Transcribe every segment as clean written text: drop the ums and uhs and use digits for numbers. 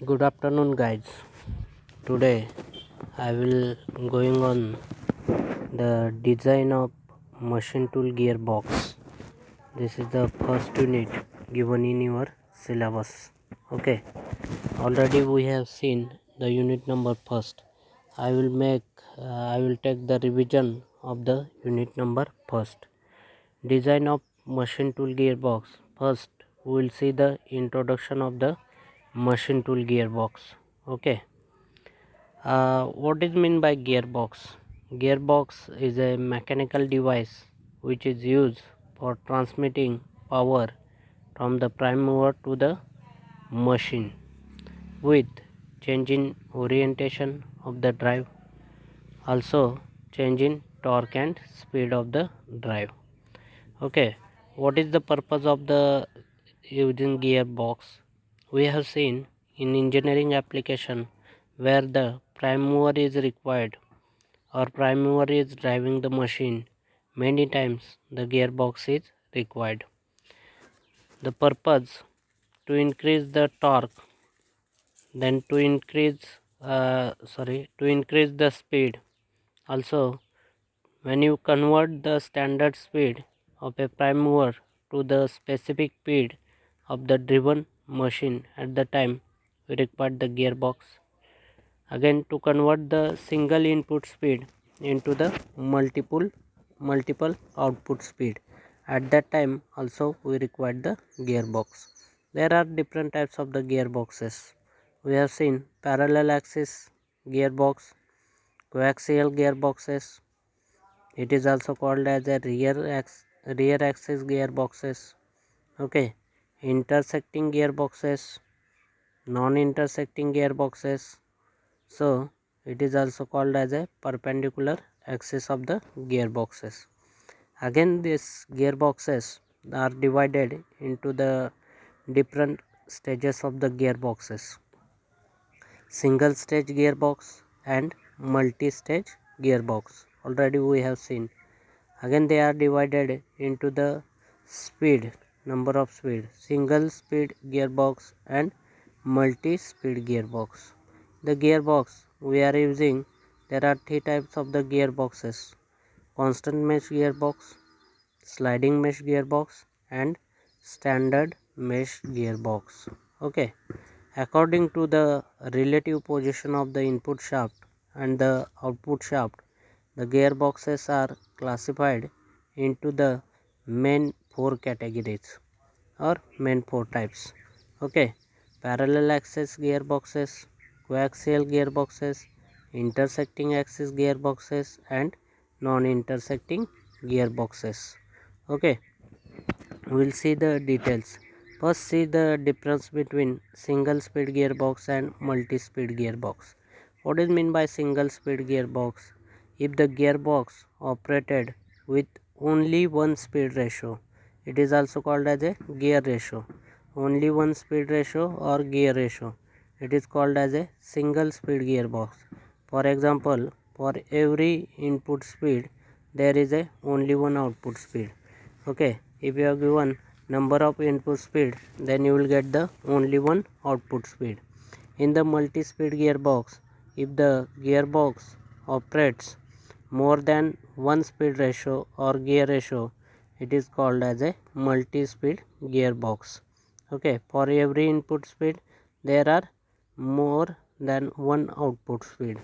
Good afternoon, guys. Today I will going on the design of machine tool gearbox. This is the first unit given in your syllabus. Okay. Already we have seen the unit number first. I will take the revision of the unit number first. Design of machine tool gearbox. First we will see the introduction of the machine tool gearbox. Okay. What is meant by gearbox? Gearbox is a mechanical device which is used for transmitting power from the prime mover to the machine with changing orientation of the drive, also changing torque and speed of the drive. Okay, what is the purpose of the using gearbox? We have seen in engineering application where the prime mover is required or prime mover is driving the machine, many times the gearbox is required. The purpose to increase the torque, then to increase the speed. Also, when you convert the standard speed of a prime mover to the specific speed of the driven machine at the time, we require the gearbox. Again, to convert the single input speed into the multiple output speed, at that time also we require the gearbox. There are different types of the gearboxes. We have seen parallel axis gearbox, coaxial gearboxes. It is also called as a rear axis gearboxes. Okay, intersecting gearboxes, non-intersecting gearboxes. So it is also called as a perpendicular axis of the gearboxes. Again, these gearboxes are divided into the different stages of the gearboxes: single stage gearbox and multi-stage gearbox. Already we have seen. Again, they are divided into the speed, number of speed, single speed gearbox and multi-speed gearbox. The gearbox we are using, there are three types of the gearboxes: constant mesh gearbox, sliding mesh gearbox and standard mesh gearbox. Okay, according to the relative position of the input shaft and the output shaft, the gearboxes are classified into the main four categories or main four types. Okay, parallel axis gearboxes, coaxial gearboxes, intersecting axis gearboxes and non-intersecting gearboxes. Okay, we will see the details. First, see the difference between single speed gearbox and multi-speed gearbox. What is meant by single speed gearbox? If the gearbox operated with only one speed ratio, it is also called as a gear ratio. Only one speed ratio or gear ratio, it is called as a single speed gearbox. For example, for every input speed there is a only one output speed. Okay, if you have given number of input speed, then you will get the only one output speed. In the multi-speed gearbox, if the gearbox operates more than one speed ratio or gear ratio, it is called as a multi-speed gearbox. Okay, for every input speed there are more than one output speed,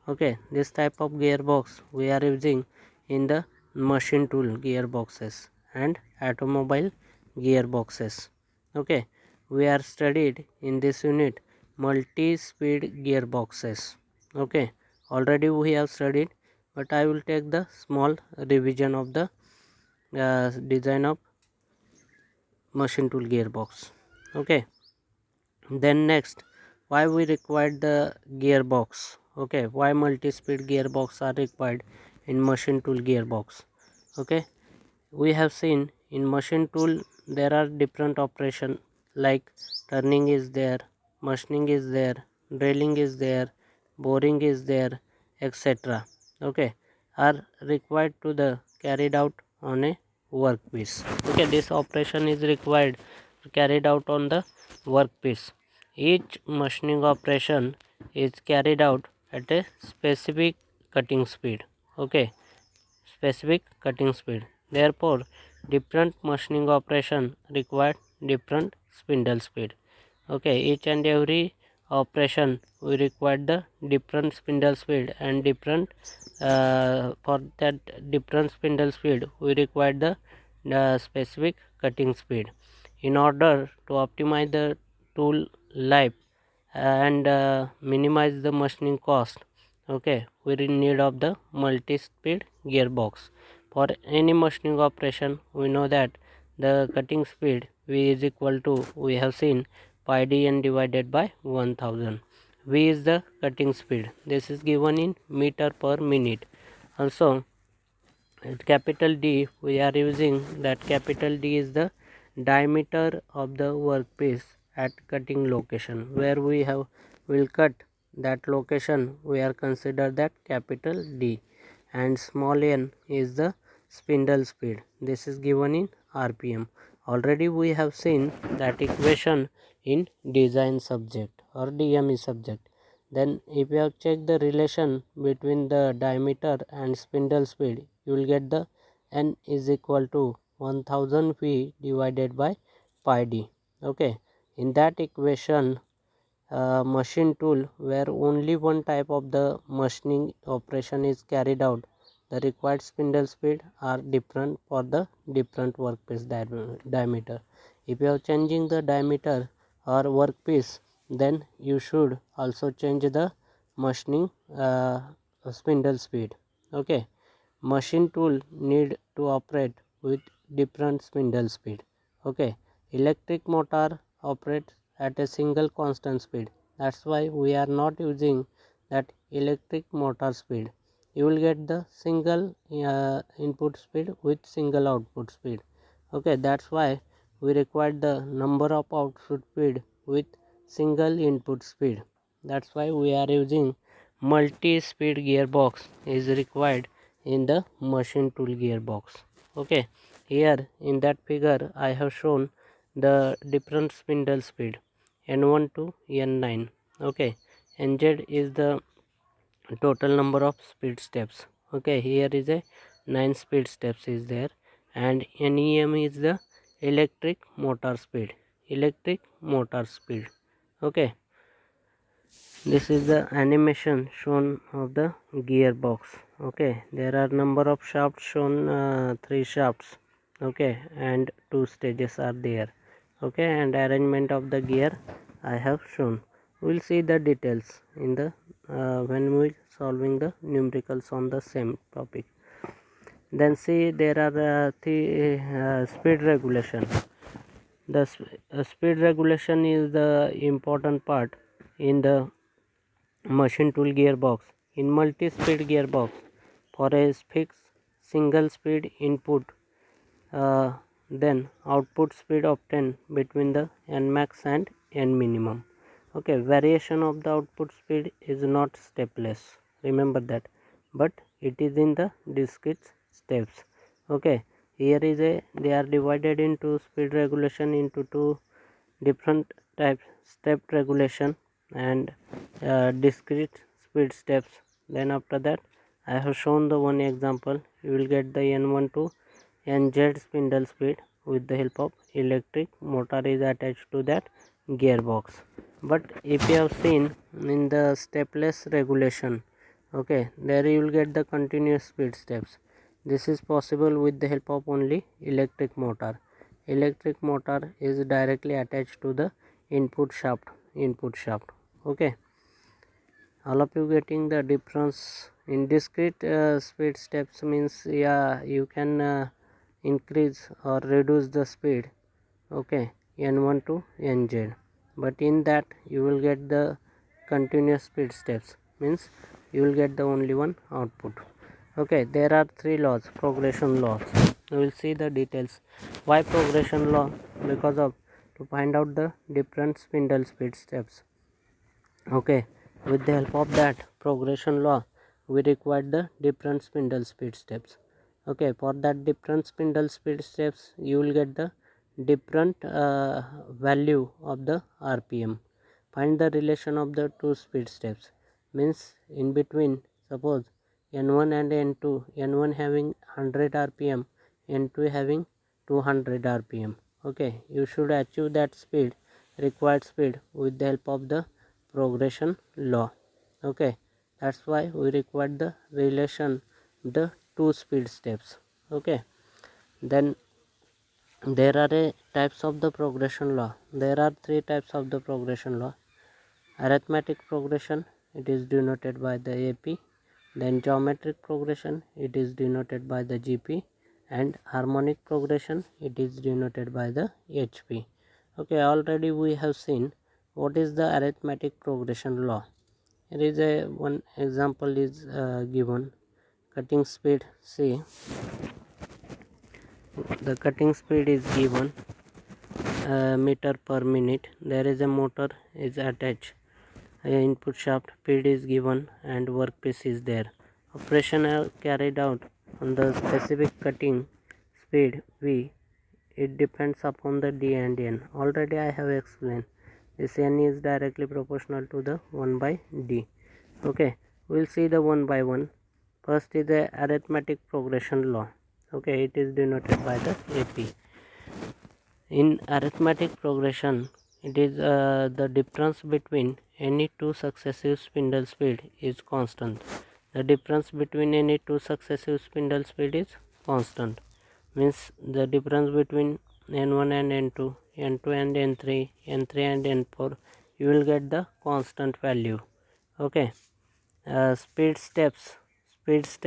Okay, this type of gearbox we are using in the machine tool gearboxes and automobile gearboxes. Okay, we are studied in this unit multi-speed gearboxes. Okay, already we have studied, but I will take the small revision of the design of machine tool gearbox. Okay, then next, why we required the gearbox? Okay, why multi-speed gearbox are required in machine tool gearbox? Okay, we have seen in machine tool there are different operation like turning is there, machining is there, drilling is there, boring is there, etc. Okay, are required to the carried out on a workpiece. Okay, this operation is required carried out on the workpiece. Each machining operation is carried out at a specific cutting speed. Okay, specific cutting speed. Therefore, different machining operation require different spindle speed. Okay, each and every operation we require the different spindle speed, and different for that different spindle speed we require the specific cutting speed. In order to optimize the tool life and minimize the machining cost, okay, we need of the multi-speed gearbox. For any machining operation, we know that the cutting speed V is equal to, we have seen, pi d n divided by 1000. V is the cutting speed. This is given in meter per minute. Also, at capital D, we are using that capital D is the diameter of the workpiece at cutting location. Where we have will cut that location, we are consider that capital D, and small n is the spindle speed. This is given in RPM. Already we have seen that equation in design subject or DME subject. Then if you have checked the relation between the diameter and spindle speed, you will get the n is equal to 1000 V divided by pi d. Okay, in that equation, machine tool where only one type of the machining operation is carried out, the required spindle speed are different for the different workpiece diameter. If you are changing the diameter or workpiece, then you should also change the machining spindle speed. Okay, machine tool need to operate with different spindle speed. Okay, electric motor operates at a single constant speed. That's why we are not using that electric motor speed. You will get the single input speed with single output speed. Okay, that's why we require the number of output speed with single input speed. That's why we are using multi-speed gearbox is required in the machine tool gearbox. Okay, here in that figure I have shown the different spindle speed n1 to n9. Okay, nz is the total number of speed steps. Okay, here is a 9 speed steps is there, and nem is the electric motor speed. Electric motor speed. Okay, this is the animation shown of the gearbox. Okay, there are number of shafts shown, 3 shafts. Okay, and 2 stages are there. Okay, and arrangement of the gear I have shown. We'll see the details in the when we solving the numericals on the same topic. Then see, there are three speed regulation. The speed regulation is the important part in the machine tool gearbox. In multi-speed gearbox, for a fixed single speed input, then output speed obtained between the n max and n minimum. Okay, variation of the output speed is not stepless, remember that, but it is in the discrete steps. Okay, here is a, they are divided into speed regulation into two different types: step regulation and discrete speed steps. Then after that I have shown the one example. You will get the n1 to nz spindle speed with the help of electric motor is attached to that gearbox. But if you have seen in the stepless regulation, okay, there you will get the continuous speed steps. This is possible with the help of only electric motor. Electric motor is directly attached to the input shaft. Okay, all of you getting the difference. In discrete speed steps means, yeah, you can increase or reduce the speed. Okay, n1 to nz, but in that you will get the continuous speed steps, means you will get the only one output. Okay, there are three laws, progression laws. We will see the details. Why progression law? Because of to find out the different spindle speed steps. Okay, with the help of that progression law, we require the different spindle speed steps. Okay, for that different spindle speed steps, you will get the different value of the RPM. Find the relation of the two speed steps. Means in between, suppose N1 and N2, N1 having 100 RPM, N2 having 200 RPM. Okay, you should achieve that speed, required speed, with the help of the progression law. Okay, that's why we require the relation the two speed steps. Okay, then there are types of the progression law. There are three types of the progression law. Arithmetic progression, it is denoted by the AP. Then geometric progression, it is denoted by the GP. And harmonic progression, it is denoted by the HP. Okay, already we have seen what is the arithmetic progression law. Here is a one example is given. Cutting speed, see, the cutting speed is given meter per minute. There is a motor is attached, input shaft, speed is given, and workpiece is there. Operation are carried out on the specific cutting speed V. It depends upon the D and N. Already I have explained. This N is directly proportional to the 1 by D. Okay, we'll see the one by one. First is the arithmetic progression law. Okay, it is denoted by the AP. In arithmetic progression, it is the difference between any two successive spindle speed is constant. The difference between any two successive spindle speed is constant. Means the difference between N1 and N2, N2 and N3, N3 and N4, you will get the constant value. Okay. Speed steps based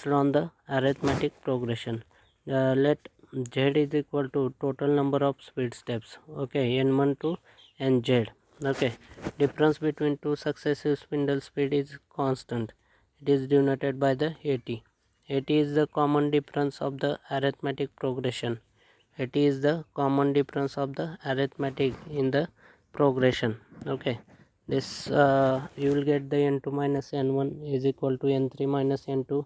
on the arithmetic progression. Let Z is equal to total number of speed steps. Okay, N1 to Nz. Okay, difference between two successive spindle speed is constant. It is denoted by the AT. AT is the common difference of the arithmetic progression. AT is the common difference of the arithmetic in the progression. Okay, this you will get the N2 minus N1 is equal to N3 minus N2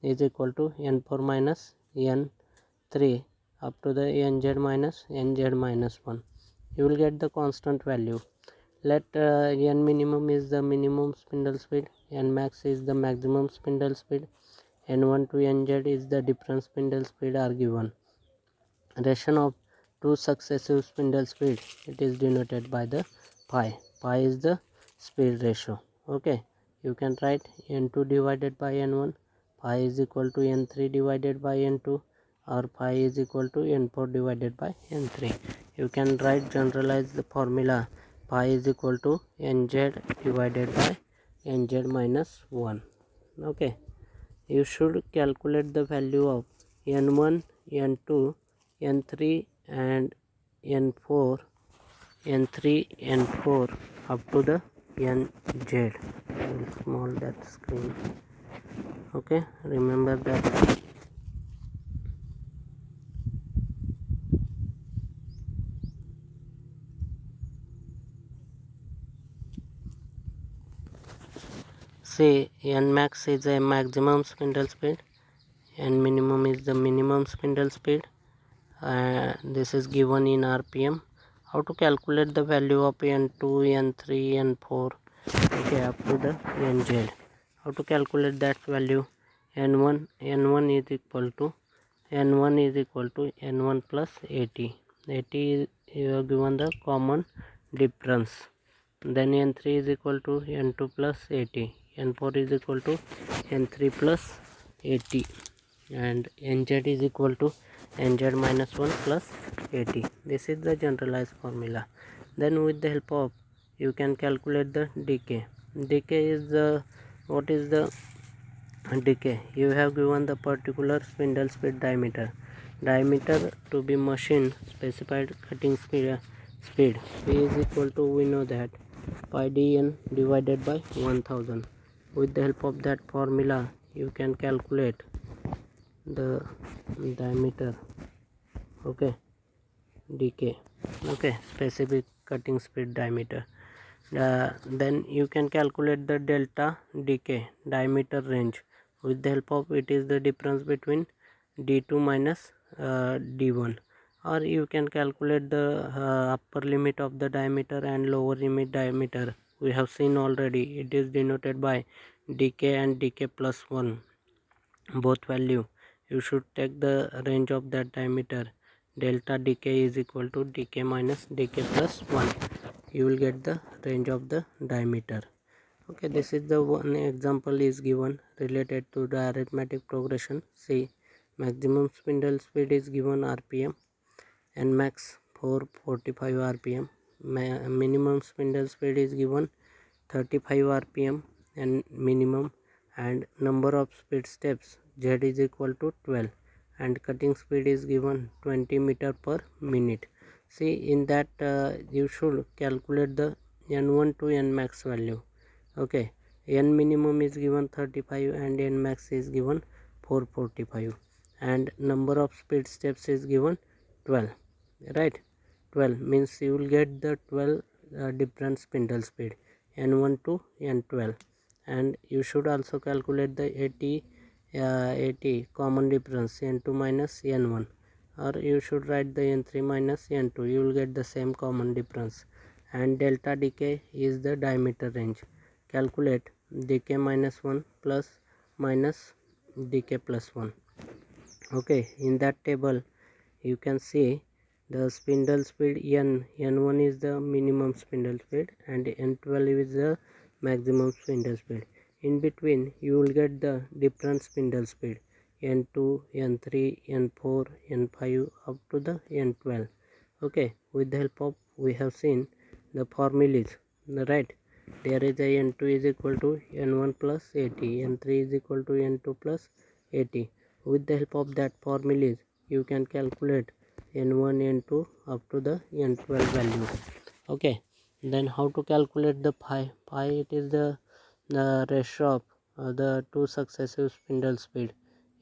is equal to N4 minus N3 up to the Nz minus 1. You will get the constant value. Let N minimum is the minimum spindle speed, N max is the maximum spindle speed, N1 to Nz is the difference spindle speed are given. Ratio of two successive spindle speed, it is denoted by the pi. Pi is the speed ratio. Okay, you can write N2 divided by N1, pi is equal to N3 divided by N2, or pi is equal to N4 divided by N3. You can write generalize the formula, pi is equal to Nz divided by Nz minus 1. Okay, you should calculate the value of N1, N2, N3 and N4, N4 up to the Nz. I'll small that screen. Okay, remember that. Say N max is a maximum spindle speed, N minimum is the minimum spindle speed. This is given in RPM. How to calculate the value of N2, N3, N4, okay, up to the Nz. How to calculate that value? N1 is equal to N1 plus 80. 80 you have given the common difference. Then N3 is equal to N2 plus 80. N4 is equal to N3 plus 80. And Nz is equal to Nz minus 1 plus 80. This is the generalized formula. Then with the help of, you can calculate the decay. Decay is the, what is the decay? You have given the particular spindle speed diameter to be machine specified cutting speed. P is equal to, we know that, pi dn divided by 1000. With the help of that formula, you can calculate the diameter. Okay, decay. Okay, specific cutting speed diameter. Then you can calculate the delta decay diameter range. With the help of, it is the difference between d2 minus d1, or you can calculate the upper limit of the diameter and lower limit diameter. We have seen already, it is denoted by dk and dk plus 1, both value. You should take the range of that diameter. Delta dk is equal to dk minus dk plus 1. You will get the range of the diameter. Okay, this is the one example is given related to the arithmetic progression. See, maximum spindle speed is given rpm and max 445 rpm. Minimum spindle speed is given 35 rpm and minimum, and number of speed steps z is equal to 12, and cutting speed is given 20 meter per minute. See, in that you should calculate the n1 to n max value. Okay, n minimum is given 35 and n max is given 445, and number of speed steps is given 12, right? 12 means you will get the 12 different spindle speed, n1 to n12, and you should also calculate the 80 common difference, n2 minus n1, or you should write the n3 minus n2. You will get the same common difference. And delta dk is the diameter range. Calculate dk minus 1 plus minus dk plus 1. Okay, in that table you can see the spindle speed n1 is the minimum spindle speed and n12 is the maximum spindle speed. In between you will get the different spindle speed, n2, n3, n4, n5 up to the n12. Okay, with the help of, we have seen the formulas, right? There is a n2 is equal to n1 plus 80, n3 is equal to n2 plus 80. With the help of that formulas you can calculate n1, n2 up to the n12 value. Okay, then how to calculate the pi? Pi, it is the ratio of the two successive spindle speed,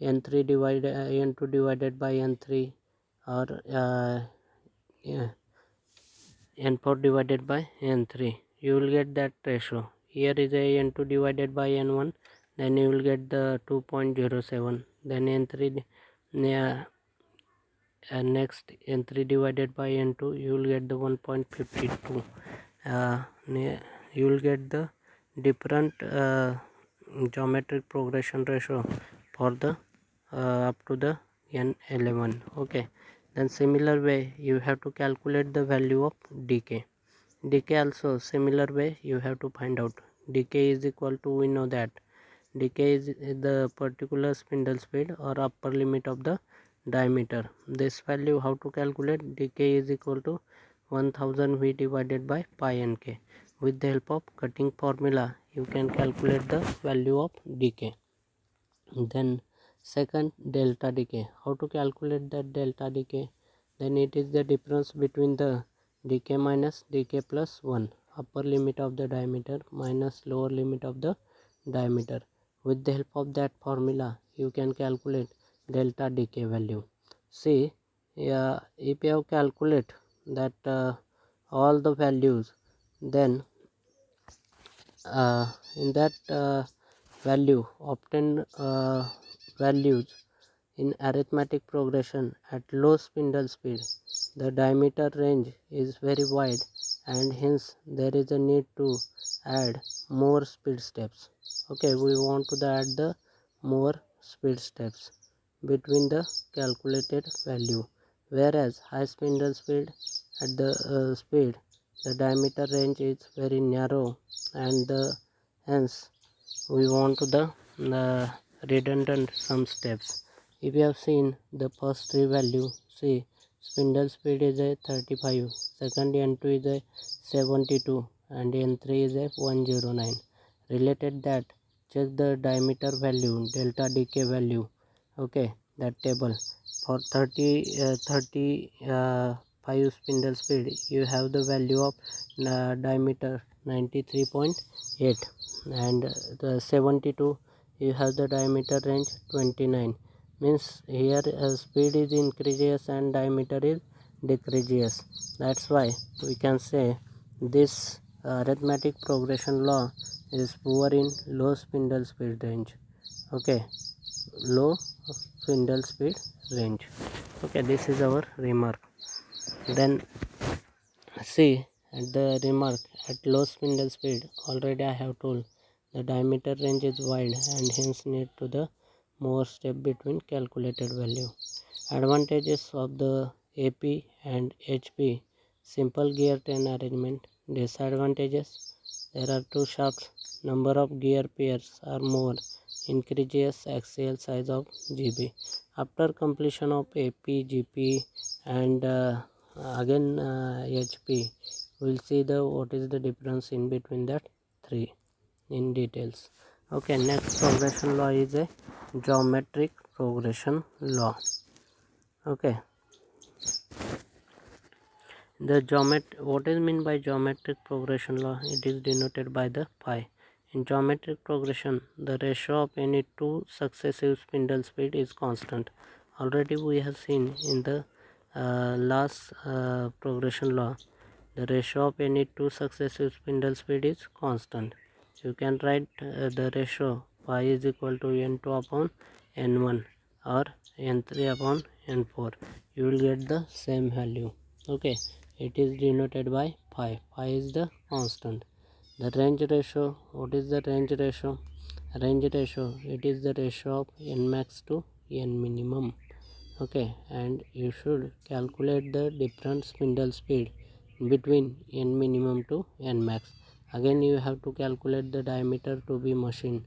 n3 divided n2 divided by n3, or yeah, n4 divided by n3. You will get that ratio. Here is a n2 divided by n1, then you will get the 2.07, then n3 and next n3 divided by n2, you will get the 1.52. You will get the different geometric progression ratio for the up to the n11. Okay, then similar way you have to calculate the value of dk. Dk also similar way you have to find out. Dk is equal to, we know that dk is the particular spindle speed or upper limit of the diameter. This value how to calculate? Dk is equal to 1000 v divided by pi nk. With the help of cutting formula you can calculate the value of dk. Then second, delta dk. How to calculate that delta dk? Then it is the difference between the dk minus dk plus 1, upper limit of the diameter minus lower limit of the diameter. With the help of that formula you can calculate delta dk value. See, if you have calculate that all the values, then in that value obtain values in arithmetic progression at low spindle speed, the diameter range is very wide and hence there is a need to add more speed steps. Okay, we want to add the more speed steps between the calculated value, whereas high spindle speed, at the speed the diameter range is very narrow and hence we want the redundant some steps. If you have seen the first three value, see, spindle speed is a 35, second n2 is a 72 and n3 is a 109. Related that, check the diameter value, delta dk value. Okay, that table for 35 spindle speed you have the value of diameter 93.8, and the 72 you have the diameter range 29. Means here speed is increases and diameter is decreases. That's why we can say this arithmetic progression law is poor in low spindle speed range. Okay, low spindle speed range. Okay, this is our remark. Then see at the remark, at low spindle speed, already I have told the diameter range is wide and hence need to the more step between calculated value. Advantages of the AP and HP simple gear train arrangement. Disadvantages: there are two shafts, number of gear pairs are more, increases axial size of GB. After completion of AP, GP and again HP, we'll see the what is the difference in between that three in details. Okay, next progression law is a geometric progression law. Okay, what is mean by geometric progression law? It is denoted by the pi. In geometric progression, the ratio of any two successive spindle speed is constant. Already we have seen in the last progression law, the ratio of any two successive spindle speed is constant. You can write the ratio pi is equal to n2 upon n1 or n3 upon n4. You will get the same value. Okay, it is denoted by pi. Pi is the constant. The range ratio, what is the range ratio? Range ratio, it is the ratio of n max to n minimum. Okay, and you should calculate the different spindle speed between n minimum to n max. Again you have to calculate the diameter to be machine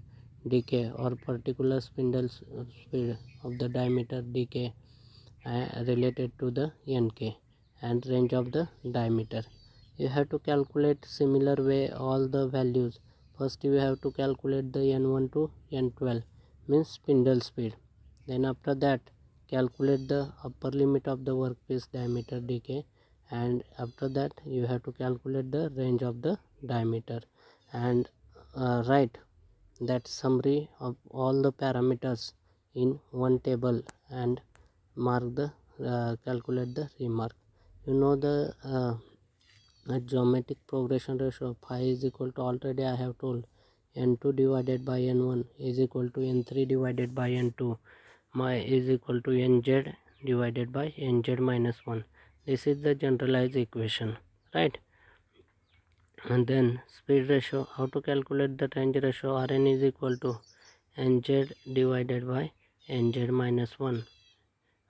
decay or particular spindle speed of the diameter decay related to the nk and range of the diameter. You have to calculate similar way all the values. First you have to calculate the n1 to n12 means spindle speed. Then after that calculate the upper limit of the workpiece diameter decay, and after that you have to calculate the range of the diameter and write that summary of all the parameters in one table and mark the calculate the remark. You know the geometric progression ratio phi is equal to, already I have told, n2 divided by n1 is equal to n3 divided by n2 is equal to nz divided by nz minus 1. This is the generalized equation, right? And then speed ratio, how to calculate the range ratio? Rn is equal to nz divided by nz minus 1,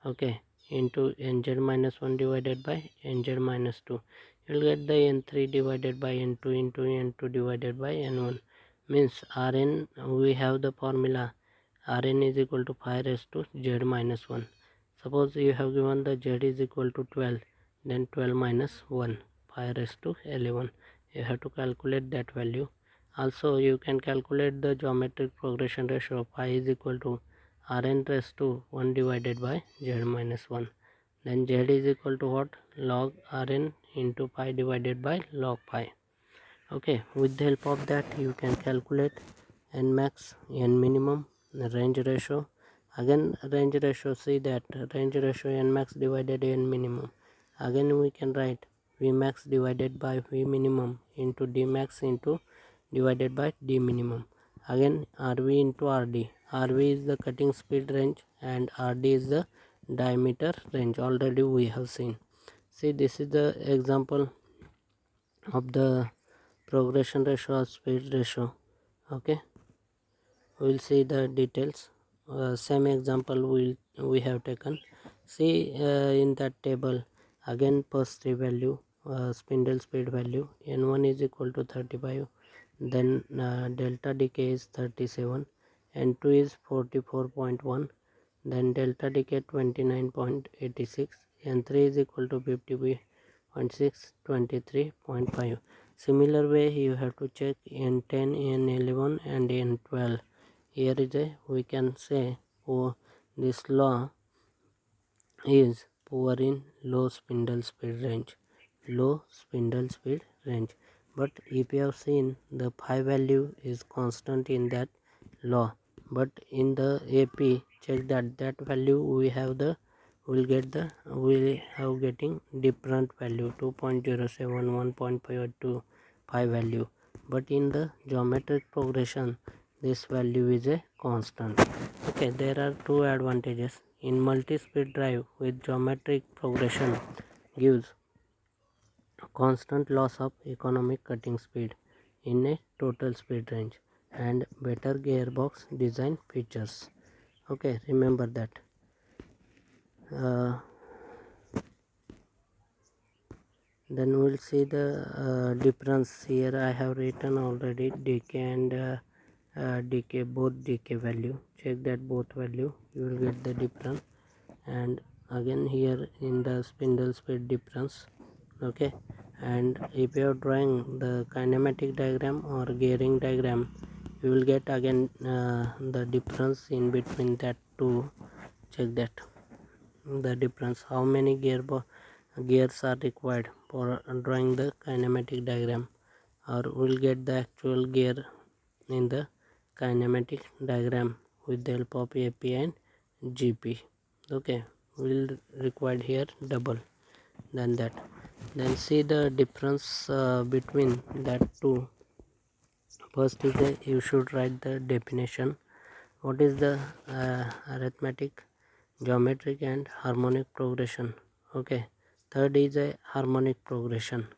okay, into nz minus 1 divided by nz minus 2. You will get the n3 divided by n2 into n2 divided by n1 means Rn, we have the formula Rn is equal to 5 raised to z minus 1. Suppose you have given the z is equal to 12, then 12 minus 1, 5 raised to 11. You have to calculate that value. Also you can calculate the geometric progression ratio. Pi is equal to Rn raised to 1 divided by z minus 1. Then z is equal to what? Log Rn into pi divided by log pi. Okay, with the help of that you can calculate n max, n minimum, range ratio. Again range ratio, see that range ratio n max divided n minimum. Again we can write V max divided by V minimum into D max into divided by D minimum. Again RV into RD. RV is the cutting speed range and RD is the diameter range. Already we have seen. See, this is the example of the progression ratio or speed ratio. Okay, we will see the details. Same example we have taken. See in that table again first three value, spindle speed value n1 is equal to 35, then delta decay is 37, n2 is 44.1, then delta decay 29.86, n3 is equal to 50.6, 23.5. Similar way you have to check n10, n11 and n12. Here is a, we can say, oh, this law is poor in low spindle speed range, but if you have seen the pi value is constant in that law, but in the AP check that value we have the, we have getting different value 2.07, 1.52 pi value, but in the geometric progression this value is a constant. Okay, there are two advantages. in multi-speed drive with geometric progression gives constant loss of economic cutting speed in a total speed range and better gearbox design features. Okay, remember that. Then we'll see the difference. Here I have written already decay and decay, both decay value. Check that both value, you will get the difference. And again here in the spindle speed difference. Okay, and if you are drawing the kinematic diagram or gearing diagram, you will get again the difference in between that two. Check that the difference, how many gears are required for drawing the kinematic diagram, or we'll get the actual gear in the kinematic diagram with the help of AP and GP. Okay, we'll require here double than that. Then see the difference between that two. First is you should write the definition. What is the arithmetic, geometric and harmonic progression? Okay, third is a harmonic progression.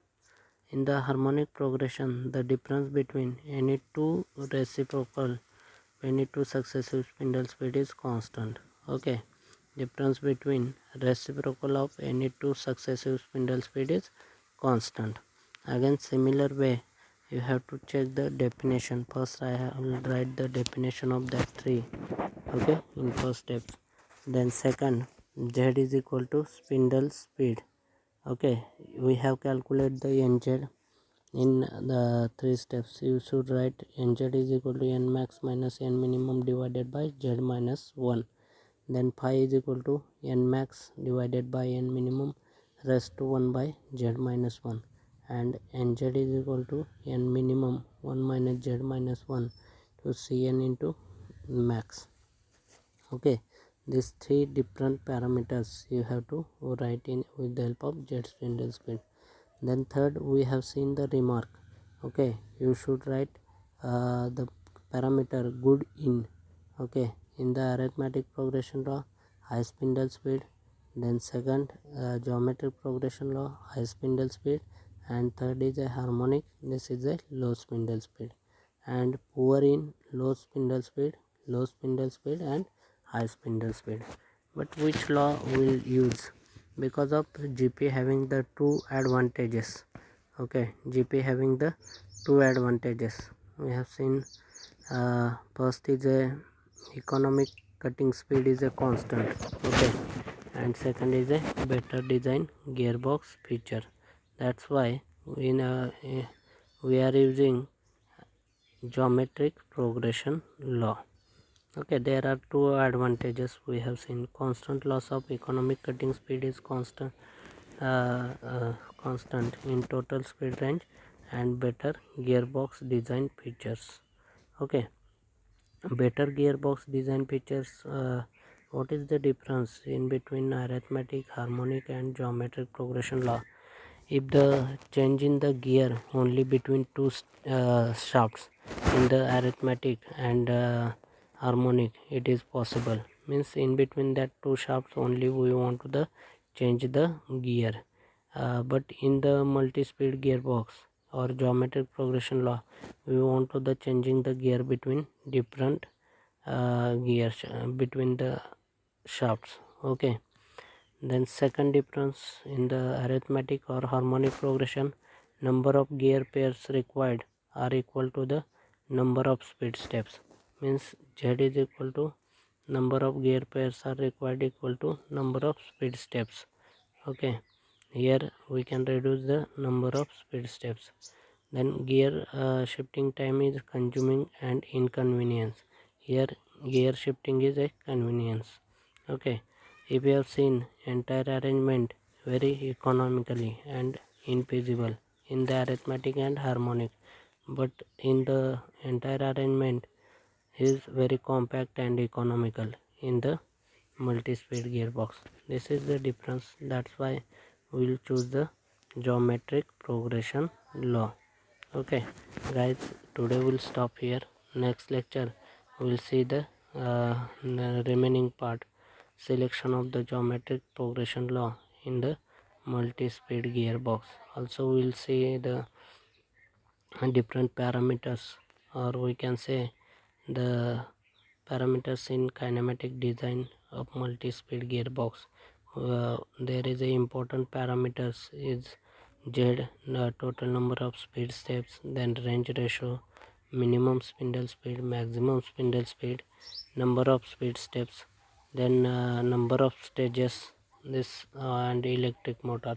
In the harmonic progression, the difference between any two successive spindle speed is constant. Okay, difference between reciprocal of any two successive spindle speed is constant. Again, similar way, you have to check the definition. First I will write the definition of that three. Okay, in first step. Then second, z is equal to spindle speed. Okay, we have calculated the nz in the three steps. You should write nz is equal to n max minus n minimum divided by z minus 1. Then phi is equal to n max divided by n minimum raised to 1 by z minus 1, and nz is equal to n minimum 1 minus z minus 1 to cn into max. Okay, these three different parameters you have to write in with the help of z spindle speed. Then third, we have seen the remark. Okay, you should write the parameter good in. Okay, in the arithmetic progression law, high spindle speed. Then second, geometric progression law, high spindle speed. And third is a harmonic, this is a low spindle speed. And poor in low spindle speed and high spindle speed. But which law will use? Because of GP having the two advantages. Okay, GP having the two advantages. We have seen first is a economic cutting speed is a constant. Okay, and second is a better design gearbox feature. That's why we are using geometric progression law. Okay, there are two advantages we have seen. Constant loss of economic cutting speed is constant in total speed range, and better gearbox design features. Okay, better gearbox design features. What is the difference in between arithmetic, harmonic and geometric progression law? If the change in the gear only between two shafts in the arithmetic and harmonic, it is possible. Means in between that two shafts only we want to change the gear. But in the multi-speed gearbox or geometric progression law, we want to changing the gear between different gears between the shafts. Okay. Then second difference, in the arithmetic or harmonic progression, number of gear pairs required are equal to the number of speed steps. Means z is equal to number of gear pairs are required equal to number of speed steps. Okay, here we can reduce the number of speed steps. Then gear shifting time is consuming and inconvenience. Here gear shifting is a convenience. Okay, if you have seen entire arrangement very economically and infeasible in the arithmetic and harmonic, but in the entire arrangement is very compact and economical in the multi-speed gearbox. This is the difference. That's why we will choose the geometric progression law. Okay guys, today we'll stop here. Next lecture we'll see the remaining part. selection of the geometric progression law in the multi-speed gearbox. Also we'll see the different parameters, or we can say the parameters in kinematic design of multi-speed gearbox. There is a important parameters is Z, the total number of speed steps, then range ratio, minimum spindle speed, maximum spindle speed, number of speed steps, then number of stages, this and electric motor.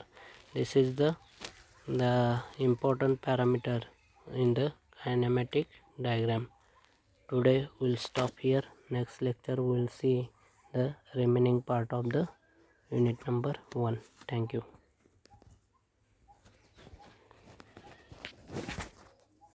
This is the important parameter in the kinematic diagram. Today we'll stop here. Next lecture we'll see the remaining part of the unit number 1. Thank you.